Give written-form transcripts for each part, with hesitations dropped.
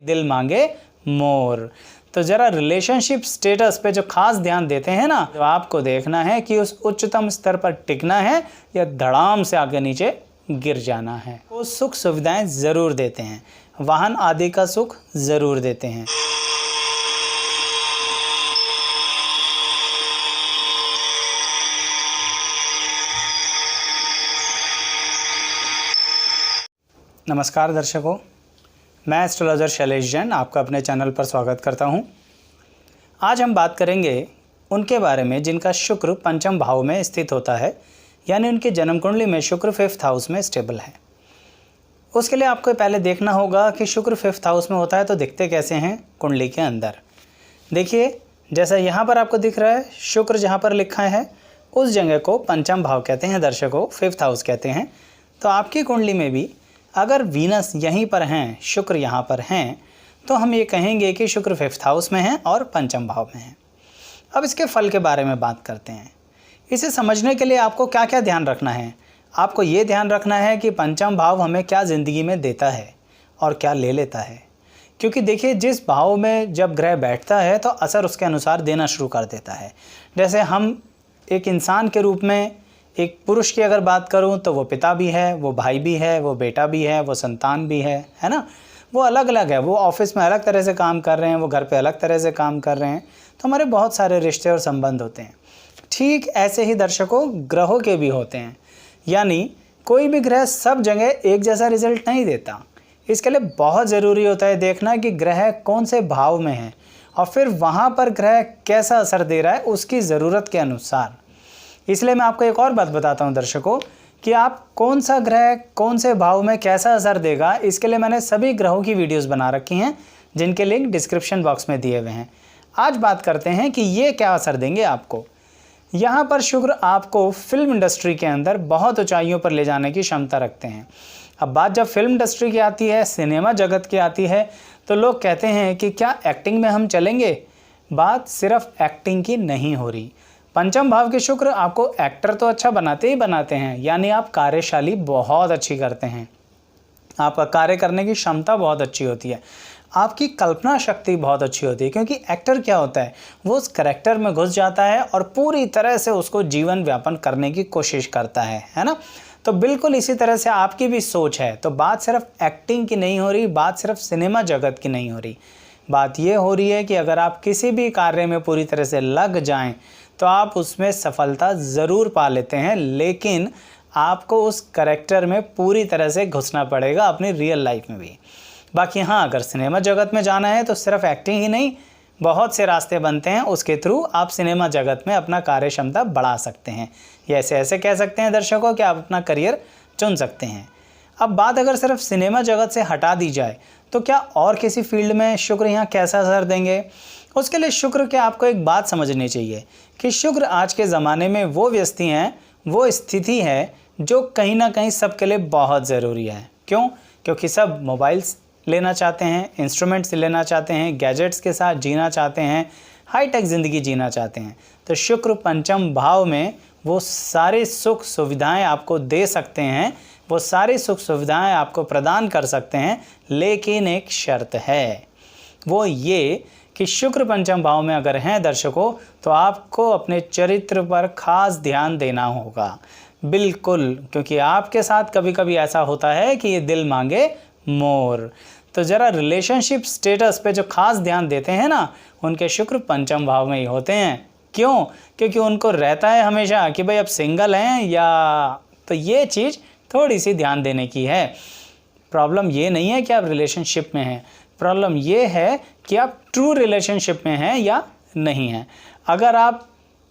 दिल मांगे मोर। तो जरा रिलेशनशिप स्टेटस पे जो खास ध्यान देते हैं ना, तो आपको देखना है कि उस उच्चतम स्तर पर टिकना है या धड़ाम से आगे नीचे गिर जाना है। वो सुख सुविधाएं ज़रूर देते हैं, वाहन आदि का सुख ज़रूर देते हैं। नमस्कार दर्शकों, मैं एस्ट्रोलॉजर शैलेश जैन आपका अपने चैनल पर स्वागत करता हूं। आज हम बात करेंगे उनके बारे में जिनका शुक्र पंचम भाव में स्थित होता है, यानी उनकी जन्म कुंडली में शुक्र 5th हाउस में स्टेबल है। उसके लिए आपको पहले देखना होगा कि शुक्र 5th हाउस में होता है तो दिखते कैसे हैं कुंडली के अंदर। देखिए, जैसा यहाँ पर आपको दिख रहा है, शुक्र जहाँ पर लिखा है उस जगह को पंचम भाव कहते हैं दर्शकों, 5th हाउस कहते हैं। तो आपकी कुंडली में भी अगर वीनस यहीं पर हैं, शुक्र यहाँ पर हैं, तो हम ये कहेंगे कि शुक्र 5th हाउस में हैं और पंचम भाव में हैं। अब इसके फल के बारे में बात करते हैं। इसे समझने के लिए आपको क्या क्या ध्यान रखना है। आपको ये ध्यान रखना है कि पंचम भाव हमें क्या ज़िंदगी में देता है और क्या ले लेता है। क्योंकि देखिए, जिस भाव में जब ग्रह बैठता है तो असर उसके अनुसार देना शुरू कर देता है। जैसे हम एक इंसान के रूप में, एक पुरुष की अगर बात करूं तो वो पिता भी है, वो भाई भी है, वो बेटा भी है, वो संतान भी है ना। वो अलग अलग है, वो ऑफिस में अलग तरह से काम कर रहे हैं, वो घर पे अलग तरह से काम कर रहे हैं। तो हमारे बहुत सारे रिश्ते और संबंध होते हैं। ठीक ऐसे ही दर्शकों ग्रहों के भी होते हैं, यानी कोई भी ग्रह सब जगह एक जैसा रिजल्ट नहीं देता। इसके लिए बहुत ज़रूरी होता है देखना कि ग्रह कौन से भाव में है और फिर वहाँ पर ग्रह कैसा असर दे रहा है उसकी ज़रूरत के अनुसार। इसलिए मैं आपको एक और बात बताता हूं दर्शकों कि आप कौन सा ग्रह कौन से भाव में कैसा असर देगा, इसके लिए मैंने सभी ग्रहों की वीडियोस बना रखी हैं जिनके लिंक डिस्क्रिप्शन बॉक्स में दिए हुए हैं। आज बात करते हैं कि ये क्या असर देंगे आपको। यहाँ पर शुक्र आपको फिल्म इंडस्ट्री के अंदर बहुत ऊंचाइयों पर ले जाने की क्षमता रखते हैं। अब बात जब फिल्म इंडस्ट्री की आती है, सिनेमा जगत की आती है, तो लोग कहते हैं कि क्या एक्टिंग में हम चलेंगे। बात सिर्फ एक्टिंग की नहीं हो रही। पंचम भाव के शुक्र आपको एक्टर तो अच्छा बनाते ही बनाते हैं, यानी आप कार्यशाली बहुत अच्छी करते हैं, आपका कार्य करने की क्षमता बहुत अच्छी होती है, आपकी कल्पना शक्ति बहुत अच्छी होती है। क्योंकि एक्टर क्या होता है, वो उस कैरेक्टर में घुस जाता है और पूरी तरह से उसको जीवन व्यापन करने की कोशिश करता है ना। तो बिल्कुल इसी तरह से आपकी भी सोच है। तो बात सिर्फ एक्टिंग की नहीं हो रही, बात सिर्फ सिनेमा जगत की नहीं हो रही, बात ये हो रही है कि अगर आप किसी भी कार्य में पूरी तरह से लग जाएं तो आप उसमें सफलता ज़रूर पा लेते हैं, लेकिन आपको उस कैरेक्टर में पूरी तरह से घुसना पड़ेगा अपनी रियल लाइफ में भी। बाकी हाँ, अगर सिनेमा जगत में जाना है तो सिर्फ एक्टिंग ही नहीं, बहुत से रास्ते बनते हैं, उसके थ्रू आप सिनेमा जगत में अपना कार्य क्षमता बढ़ा सकते हैं। ये ऐसे कह सकते हैं दर्शकों कि आप अपना करियर चुन सकते हैं। अब बात अगर सिर्फ सिनेमा जगत से हटा दी जाए तो क्या और किसी फील्ड में शुक्र यहाँ कैसा असर देंगे। उसके लिए शुक्र के आपको एक बात समझनी चाहिए कि शुक्र आज के ज़माने में वो व्यस्ति हैं, वो स्थिति है जो कहीं ना कहीं सबके लिए बहुत ज़रूरी है। क्यों? क्योंकि सब मोबाइल्स लेना चाहते हैं, इंस्ट्रूमेंट्स लेना चाहते हैं, गैजेट्स के साथ जीना चाहते हैं, हाईटेक ज़िंदगी जीना चाहते हैं। तो शुक्र पंचम भाव में वो सारे सुख सुविधाएँ आपको दे सकते हैं, वो सारी सुख सुविधाएँ आपको प्रदान कर सकते हैं, लेकिन एक शर्त है, वो ये कि शुक्र पंचम भाव में अगर हैं दर्शकों तो आपको अपने चरित्र पर खास ध्यान देना होगा। बिल्कुल, क्योंकि आपके साथ कभी कभी ऐसा होता है कि ये दिल मांगे मोर। तो ज़रा रिलेशनशिप स्टेटस पे जो खास ध्यान देते हैं ना, उनके शुक्र पंचम भाव में ही होते हैं। क्यों? क्योंकि उनको रहता है हमेशा कि भाई अब सिंगल हैं या, तो ये चीज़ थोड़ी सी ध्यान देने की है। प्रॉब्लम ये नहीं है कि आप रिलेशनशिप में हैं, प्रॉब्लम ये है कि आप ट्रू रिलेशनशिप में हैं या नहीं हैं। अगर आप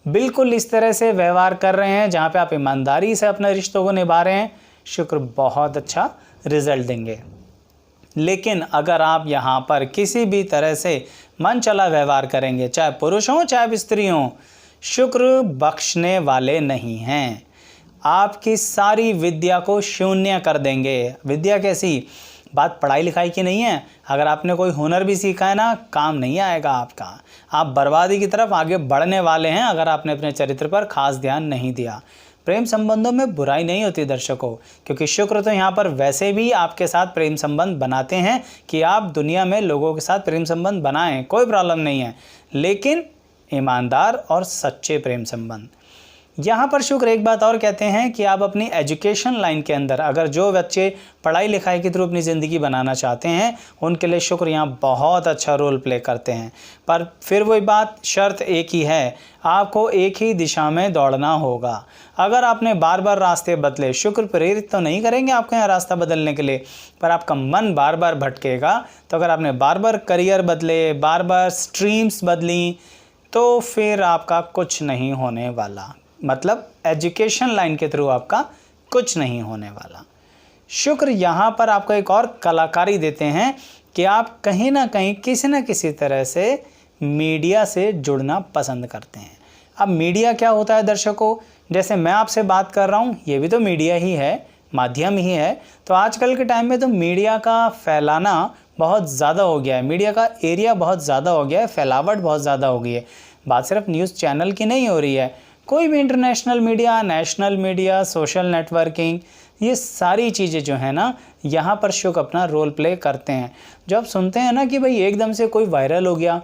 बिल्कुल इस तरह से व्यवहार कर रहे हैं जहाँ पे आप ईमानदारी से अपने रिश्तों को निभा रहे हैं, शुक्र बहुत अच्छा रिजल्ट देंगे। लेकिन अगर आप यहाँ पर किसी भी तरह से मन चला व्यवहार करेंगे, चाहे पुरुष हों चाहे स्त्री हों, शुक्र बख्शने वाले नहीं हैं। आपकी सारी विद्या को शून्य कर देंगे। विद्या कैसी? बात पढ़ाई लिखाई की नहीं है। अगर आपने कोई हुनर भी सीखा है ना, काम नहीं आएगा आपका। आप बर्बादी की तरफ आगे बढ़ने वाले हैं अगर आपने अपने चरित्र पर खास ध्यान नहीं दिया। प्रेम संबंधों में बुराई नहीं होती दर्शकों, क्योंकि शुक्र तो यहाँ पर वैसे भी आपके साथ प्रेम संबंध बनाते हैं कि आप दुनिया में लोगों के साथ प्रेम संबंध बनाएं, कोई प्रॉब्लम नहीं है, लेकिन ईमानदार और सच्चे प्रेम संबंध। यहाँ पर शुक्र एक बात और कहते हैं कि आप अपनी एजुकेशन लाइन के अंदर अगर जो बच्चे पढ़ाई लिखाई के थ्रू अपनी ज़िंदगी बनाना चाहते हैं उनके लिए शुक्र यहाँ बहुत अच्छा रोल प्ले करते हैं। पर फिर वही बात, शर्त एक ही है, आपको एक ही दिशा में दौड़ना होगा। अगर आपने बार बार रास्ते बदले, शुक्र प्रेरित तो नहीं करेंगे आपको यहाँ रास्ता बदलने के लिए, पर आपका मन बार बार भटकेगा। तो अगर आपने बार बार करियर बदले, बार बार स्ट्रीम्स बदली, तो फिर आपका कुछ नहीं होने वाला, मतलब एजुकेशन लाइन के थ्रू आपका कुछ नहीं होने वाला। शुक्र यहाँ पर आपको एक और कलाकारी देते हैं कि आप कहीं ना कहीं किसी न किसी तरह से मीडिया से जुड़ना पसंद करते हैं। अब मीडिया क्या होता है दर्शकों, जैसे मैं आपसे बात कर रहा हूँ, ये भी तो मीडिया ही है, माध्यम ही है। तो आजकल के टाइम में तो मीडिया का फैलाना बहुत ज़्यादा हो गया है, मीडिया का एरिया बहुत ज़्यादा हो गया है, फैलावट बहुत ज़्यादा हो गई है। बात सिर्फ न्यूज़ चैनल की नहीं हो रही है, कोई भी international media, national media, social networking, ये सारी चीज़ें जो है ना, यहाँ पर शुक्र अपना रोल प्ले करते हैं। जो आप सुनते हैं ना कि भाई एकदम से कोई वायरल हो गया,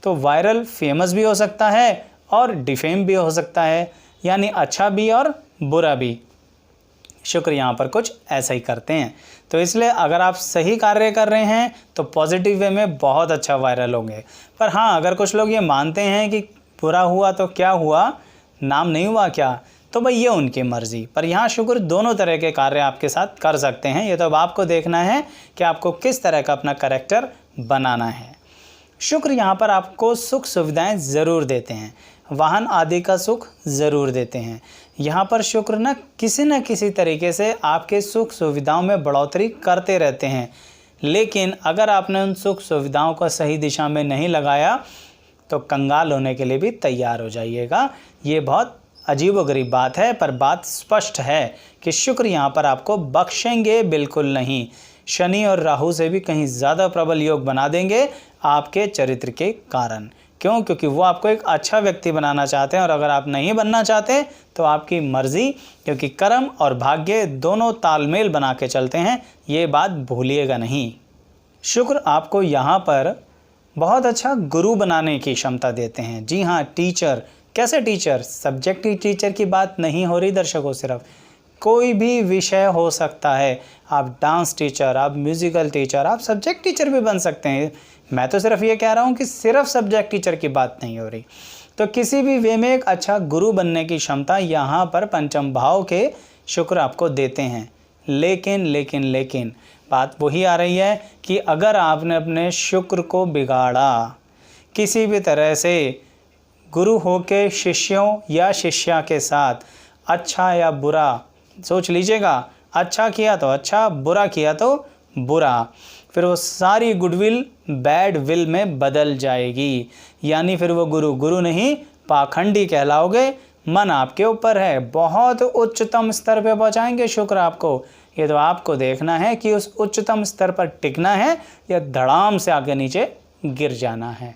तो वायरल फेमस भी हो सकता है और डिफेम भी हो सकता है, यानी अच्छा भी और बुरा भी। शुक्र यहाँ पर कुछ ऐसा ही करते हैं। तो इसलिए अगर आप सही कार्य कर रहे हैं तो पॉजिटिव वे में बहुत अच्छा वायरल होंगे। पर हाँ, अगर कुछ लोग ये मानते हैं कि बुरा हुआ तो क्या हुआ, नाम नहीं हुआ क्या, तो भाई ये उनकी मर्ज़ी। पर यहाँ शुक्र दोनों तरह के कार्य आपके साथ कर सकते हैं। ये तो अब आपको देखना है कि आपको किस तरह का अपना कैरेक्टर बनाना है। शुक्र यहाँ पर आपको सुख सुविधाएं ज़रूर देते हैं, वाहन आदि का सुख ज़रूर देते हैं। यहाँ पर शुक्र न किसी तरीके से आपके सुख सुविधाओं में बढ़ोतरी करते रहते हैं, लेकिन अगर आपने उन सुख सुविधाओं को सही दिशा में नहीं लगाया तो कंगाल होने के लिए भी तैयार हो जाइएगा। ये बहुत अजीबोगरीब बात है, पर बात स्पष्ट है कि शुक्र यहाँ पर आपको बख्शेंगे बिल्कुल नहीं। शनि और राहु से भी कहीं ज़्यादा प्रबल योग बना देंगे आपके चरित्र के कारण। क्यों? क्योंकि वो आपको एक अच्छा व्यक्ति बनाना चाहते हैं, और अगर आप नहीं बनना चाहते तो आपकी मर्ज़ी, क्योंकि कर्म और भाग्य दोनों तालमेल बना के चलते हैं, ये बात भूलिएगा नहीं। शुक्र आपको यहाँ पर बहुत अच्छा गुरु बनाने की क्षमता देते हैं। जी हाँ, टीचर। कैसे टीचर? सब्जेक्टिव टीचर की बात नहीं हो रही दर्शकों, सिर्फ कोई भी विषय हो सकता है। आप डांस टीचर, आप म्यूज़िकल टीचर, आप सब्जेक्ट टीचर भी बन सकते हैं। मैं तो सिर्फ ये कह रहा हूँ कि सिर्फ सब्जेक्ट टीचर की बात नहीं हो रही। तो किसी भी वे में एक अच्छा गुरु बनने की क्षमता यहाँ पर पंचम भाव के शुक्र आपको देते हैं। लेकिन बात वही आ रही है कि अगर आपने अपने शुक्र को बिगाड़ा, किसी भी तरह से गुरु होके शिष्यों या शिष्या के साथ अच्छा या बुरा, सोच लीजिएगा, अच्छा किया तो अच्छा, बुरा किया तो बुरा, फिर वो सारी गुडविल बैड विल में बदल जाएगी। यानी फिर वो गुरु नहीं, पाखंडी कहलाओगे। मन आपके ऊपर है, बहुत उच्चतम स्तर पे पहुंचाएंगे शुक्र आपको। ये तो आपको देखना है कि उस उच्चतम स्तर पर टिकना है या धड़ाम से आगे नीचे गिर जाना है।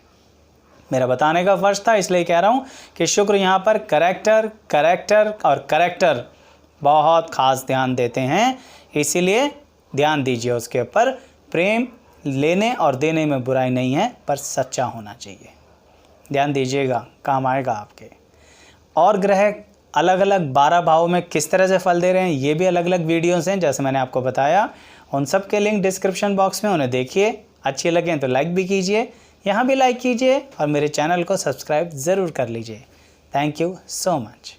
मेरा बताने का फर्ज था, इसलिए कह रहा हूँ कि शुक्र यहाँ पर करेक्टर बहुत ख़ास ध्यान देते हैं, इसीलिए ध्यान दीजिए उसके ऊपर। प्रेम लेने और देने में बुराई नहीं है, पर सच्चा होना चाहिए। ध्यान दीजिएगा, काम आएगा आपके। और ग्रह अलग अलग 12 भावों में किस तरह से फल दे रहे हैं, ये भी अलग अलग वीडियोस हैं, जैसे मैंने आपको बताया। उन सब के लिंक डिस्क्रिप्शन बॉक्स में, उन्हें देखिए। अच्छे लगें तो लाइक भी कीजिए, यहाँ भी लाइक कीजिए, और मेरे चैनल को सब्सक्राइब ज़रूर कर लीजिए। Thank you so much.